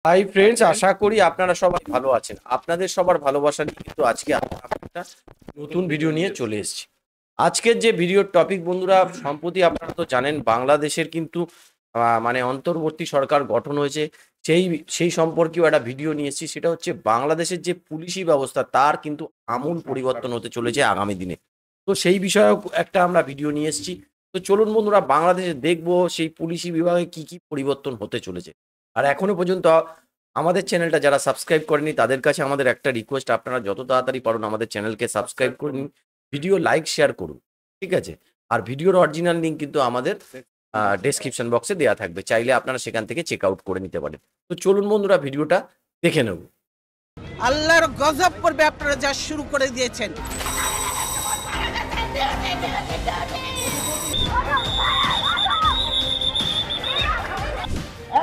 Hi friends, আশা করি আপনারা সবাই ভালো আছেন। আপনাদের সবার ভালোবাসা নিয়ে কিন্তু আজকে আমরা একটা নতুন ভিডিও নিয়ে চলে এসেছি। আজকের যে ভিডিওর টপিক বন্ধুরা, সম্প্রতি আপনারা তো জানেন বাংলাদেশের কিন্তু মানে অন্তর্বর্তী সরকার গঠন হয়েছে। সেই সেই সম্পর্কেও একটা ভিডিও নিয়ে এসেছি। সেটা হচ্ছে বাংলাদেশের যে পুলিশি ব্যবস্থা তার কিন্তু আমূল পরিবর্তন হতে চলেছে আগামী দিনে। তো সেই বিষয়েও একটা আমরা ভিডিও নিয়ে এসেছি। তো চলুন বন্ধুরা, বাংলাদেশে দেখবো সেই পুলিশি বিভাগে কি কি পরিবর্তন হতে চলেছে। আর এখনো পর্যন্ত আমাদের চ্যানেলটা যারা সাবস্ক্রাইব করেনি তাদের কাছে আমাদের একটা রিকোয়েস্ট, আপনারা যত তাড়াতাড়ি পারুন আমাদের চ্যানেলকে সাবস্ক্রাইব করে নিন, ভিডিও লাইক শেয়ার করুন, ঠিক আছে? আর ভিডিওর অরিজিনাল লিঙ্ক কিন্তু আমাদের ডেসক্রিপশন বক্সে দেওয়া থাকবে, চাইলে আপনারা সেখান থেকে চেক আউট করে নিতে পারেন। তো চলুন বন্ধুরা, ভিডিওটা দেখে নেব। আল্লাহর গজব পড়বে আপনারা যা শুরু করে দিয়েছেন।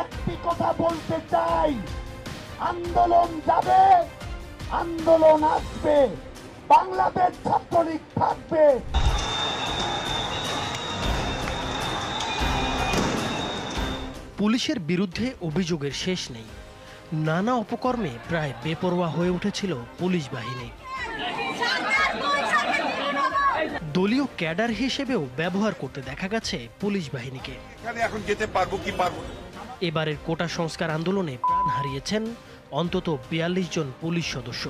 একটি কথা বলতে চাই, আন্দোলন যাবে, আন্দোলন আসবে, বাংলাদেশ ছাত্রলীগ থাকবে। পুলিশের বিরুদ্ধে অভিযোগের শেষ নেই। নানা অপকর্মে প্রায় বেপরোয়া হয়ে উঠেছিল পুলিশ বাহিনী। দলীয় ক্যাডার হিসেবেও ব্যবহার করতে দেখা গেছে পুলিশ বাহিনীকে। এখন যেতে পারবো কি পারবো না। এবারের কোটা সংস্কার আন্দোলনে প্রাণ হারিয়েছেন অন্তত ৪২ জন পুলিশ সদস্য,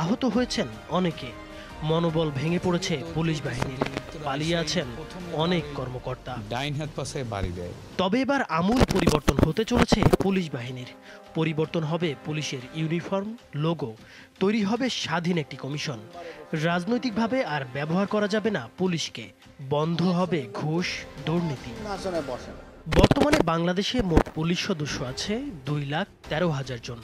আহত হয়েছেন অনেকে। মনোবল ভেঙে পড়েছে পুলিশ বাহিনীর, পালিয়ে আছেন অনেক কর্মকর্তা। ডাইন হাত পাশে বাড়ি দেয়। তবে এবার আমূল পরিবর্তন হতে চলেছে পুলিশ বাহিনীর। পরিবর্তন হবে পুলিশের ইউনিফর্ম, লোগো, তৈরি হবে স্বাধীন একটি কমিশন। রাজনৈতিকভাবে আর ব্যবহার করা যাবে না পুলিশকে, বন্ধ হবে ঘুষ, দুর্নীতি। বর্তমানে বাংলাদেশে মোট পুলিশ সদস্য আছে 2,13,000 জন।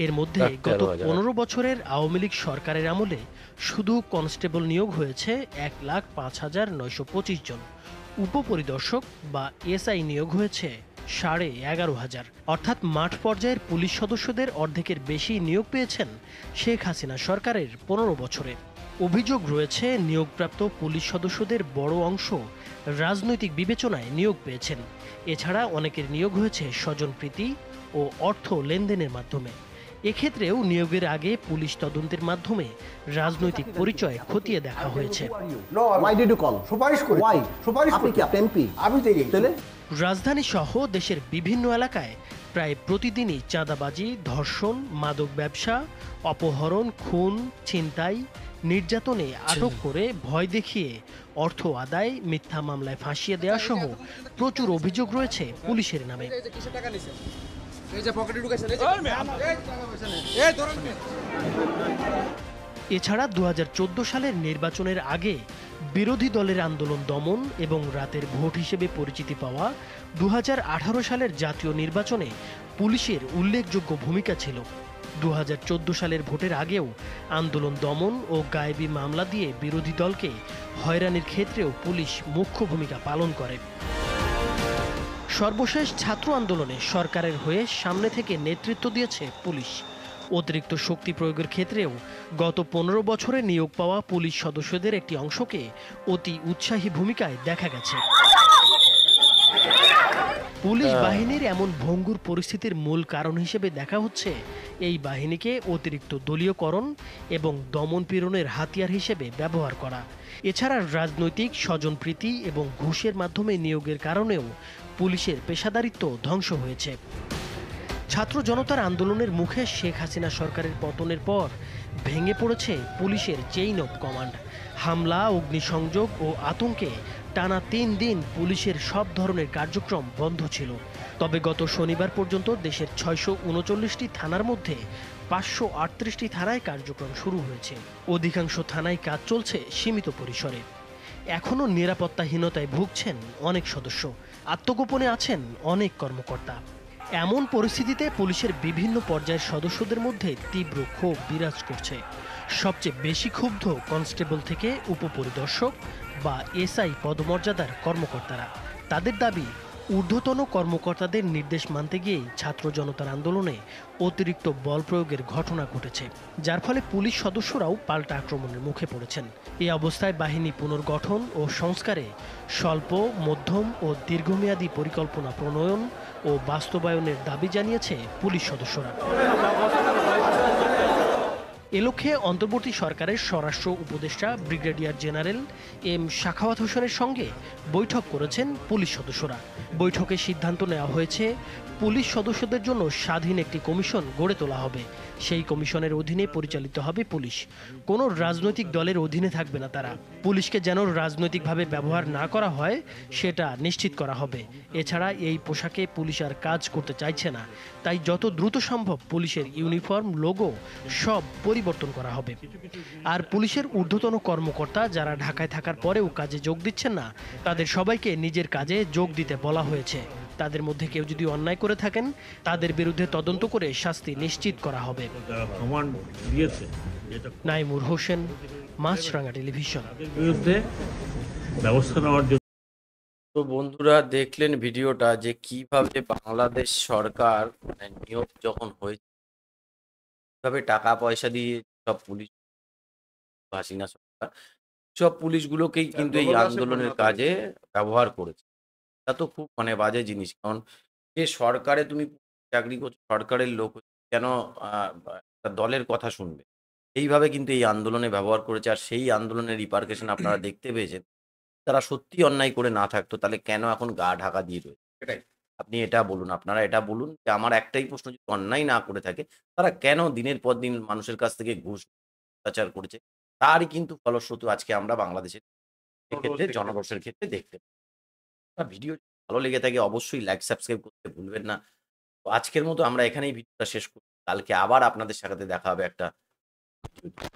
এর মধ্যে গত 15 বছরের আওয়ামী লীগ সরকারের আমলে শুধু কনস্টেবল নিয়োগ হয়েছে 1,05,925 জন। উপপরিদর্শক বা এসআই নিয়োগ হয়েছে 11,500। অর্থাৎ মাঠ পর্যায়ের পুলিশ সদস্যদের অর্ধেকের বেশি নিয়োগ পেয়েছেন শেখ হাসিনা সরকারের 15 বছরে। অভিযোগ রয়েছে নিয়োগপ্রাপ্ত পুলিশ সদস্যদের বড় অংশ রাজনৈতিক বিবেচনায় নিয়োগ পেয়েছেন। এছাড়া অনেকের নিয়োগ হয়েছে স্বজনপ্রীতি ও অর্থ লেনদেনের মাধ্যমে। এক্ষেত্রেও নিয়োগের আগে পুলিশ তদন্তের মাধ্যমে রাজনৈতিক পরিচয় খতিয়ে দেখা হয়েছে। রাজধানী সহ দেশের বিভিন্ন এলাকায় প্রায় প্রতিদিনই চাঁদাবাজি, ধর্ষণ, মাদক ব্যবসা, অপহরণ, খুন, ছিনতাই, নির্যাতনে আটক করে ভয় দেখিয়ে অর্থ আদায়, মিথ্যা মামলায় ফাঁসিয়ে দেওয়া সহ প্রচুর অভিযোগ রয়েছে পুলিশের নামে। এছাড়া 2014 সালের নির্বাচনের আগে বিরোধী দলের আন্দোলন দমন এবং রাতের ভোট হিসেবে পরিচিতি পাওয়া 2018 সালের জাতীয় নির্বাচনে পুলিশের উল্লেখযোগ্য ভূমিকা ছিল। 2014 সালের ভোটের আগেও আন্দোলন দমন ও গায়েবী মামলা দিয়ে বিরোধী দলকে হয়রানির ক্ষেত্রেও পুলিশ মুখ্য ভূমিকা পালন করে। সর্বশেষ ছাত্র আন্দোলনে সরকারের হয়ে সামনে থেকে নেতৃত্ব দিয়েছে পুলিশ। অতিরিক্ত শক্তি প্রয়োগের ক্ষেত্রেও গত 15 বছরে নিয়োগ পাওয়া পুলিশ সদস্যদের একটি অংশকে অতি উৎসাহী ভূমিকায় দেখা গেছে। পুলিশ বাহিনীর এমন ভঙ্গুর পরিস্থিতির মূল কারণ হিসেবে দেখা হচ্ছে এই বাহিনীকে অতিরিক্ত দলীয়করণ এবং দমন পীড়নের হাতিয়ার হিসেবে ব্যবহার করা। এছাড়া রাজনৈতিক স্বজনপ্রীতি এবং ঘুষের মাধ্যমে নিয়োগের কারণেও পুলিশের পেশাদারিত্ব ধ্বংস হয়েছে। ছাত্র জনতার আন্দোলনের মুখে শেখ হাসিনা সরকারের পতনের পর ভেঙে পড়েছে পুলিশের চেইন অফ কমান্ড। হামলা, অগ্নিসংযোগ ও আতঙ্কে টানা 3 দিন পুলিশের সব ধরনের কার্যক্রম বন্ধ ছিল। তবে গত শনিবার পর্যন্ত দেশের 639টি থানার মধ্যে 538টি থানায় কার্যক্রম শুরু হয়েছে। অধিকাংশ থানায় কাজ চলছে সীমিত পরিসরে। এখনও নিরাপত্তাহীনতায় ভুগছেন অনেক সদস্য, আত্মগোপনে আছেন অনেক কর্মকর্তা। এমন পরিস্থিতিতে পুলিশের বিভিন্ন পর্যায়ের সদস্যদের মধ্যে তীব্র ক্ষোভ বিরাজ করছে। সবচেয়ে বেশি ক্ষুব্ধ কনস্টেবল থেকে উপপরিদর্শক বা এসআই পদমর্যাদার কর্মকর্তারা। তাদের দাবি, ঊর্ধ্বতন কর্মকর্তাদের নির্দেশ মানতে গিয়েই ছাত্র জনতার আন্দোলনে অতিরিক্ত বল প্রয়োগের ঘটনা ঘটেছে, যার ফলে পুলিশ সদস্যরাও পাল্টা আক্রমণের মুখে পড়েছেন। এই অবস্থায় বাহিনী পুনর্গঠন ও সংস্কারে স্বল্প, মধ্যম ও দীর্ঘমেয়াদী পরিকল্পনা প্রণয়ন ও বাস্তবায়নের দাবি জানিয়েছে পুলিশ সদস্যরা। এ লক্ষ্যে অন্তর্বর্তী সরকারের স্বরাষ্ট্র উপদেষ্টা ব্রিগেডিয়ার জেনারেল এম সাখাওয়াত হোসেনের সঙ্গে বৈঠক করেছেন পুলিশ সদস্যরা। বৈঠকে সিদ্ধান্ত নেওয়া হয়েছে, পুলিশ সদস্যদের জন্য স্বাধীন একটি কমিশন গড়ে তোলা হবে। সেই কমিশনের অধীনে পরিচালিত হবে পুলিশ। কোনো রাজনৈতিক দলের অধীনে থাকবে না তারা। পুলিশকে যেন রাজনৈতিকভাবে ব্যবহার না করা হয় সেটা নিশ্চিত করা হবে। এছাড়া এই পোশাকে পুলিশ আর কাজ করতে চাইছে না, তাই যত দ্রুত সম্ভব পুলিশের ইউনিফর্ম, লোগো সব পরিবর্তন করা হবে। আর পুলিশের ঊর্ধ্বতন কর্মকর্তা যারা ঢাকায় থাকার পরেও কাজে যোগ দিচ্ছেন না, তাদের সবাইকে নিজের কাজে যোগ দিতে বলা হয়েছে। তাদের মধ্যে কেউ যদি অন্যায় করে থাকেন, তাদের বিরুদ্ধে তদন্ত করে শাস্তি নিশ্চিত করা হবে। কমান্ড দিয়েছে যেটা নাইমুর হোসেন, মাছরাঙা টেলিভিশন। বিরুদ্ধে ব্যবস্থা নেওয়ার জন্য তো বন্ধুরা দেখলেন ভিডিওটা যে কিভাবে বাংলাদেশ সরকার মানে নিয়োগ যখন হয়েছে কিভাবে টাকা পয়সা দিয়ে সব পুলিশ, হাসিনা সরকার সব পুলিশগুলোকেই কিন্তু এই আন্দোলনের কাজে ব্যবহার করেছে। এটা তো খুব মানে বাজে জিনিস। কারণ যে সরকারে তুমি চাকরি করছো, সরকারের লোক হয়ে কেন একটা দলের কথা শুনবে? এইভাবে কিন্তু এই আন্দোলনে ব্যবহার করেছে। আর সেই আন্দোলনের রিপারকেশন আপনারা দেখতে পেয়েছেন। তারা সত্যি অন্যায় করে না থাকতো তাহলে কেন এখন গা ঢাকা দিয়ে রয়েছে? এটাই আপনি এটা বলুন, আপনারা এটা বলুন যে আমার একটাই প্রশ্ন, যদি অন্যায় না করে থাকে তারা কেন দিনের পর দিন মানুষের কাছ থেকে ঘুষ অত্যাচার করেছে? তারই কিন্তু ফলশ্রুতি আজকে আমরা বাংলাদেশের ক্ষেত্রে জনরসের ক্ষেত্রে দেখতে পাই। ভিডিও ভালো লেগে থাকে অবশ্যই লাইক সাবস্ক্রাইব করতে ভুলবেন না। তো আজকের মতো আমরা এখানেই ভিডিওটা শেষ করি। কালকে আবার আপনাদের সাথে দেখা হবে একটা ভিডিও।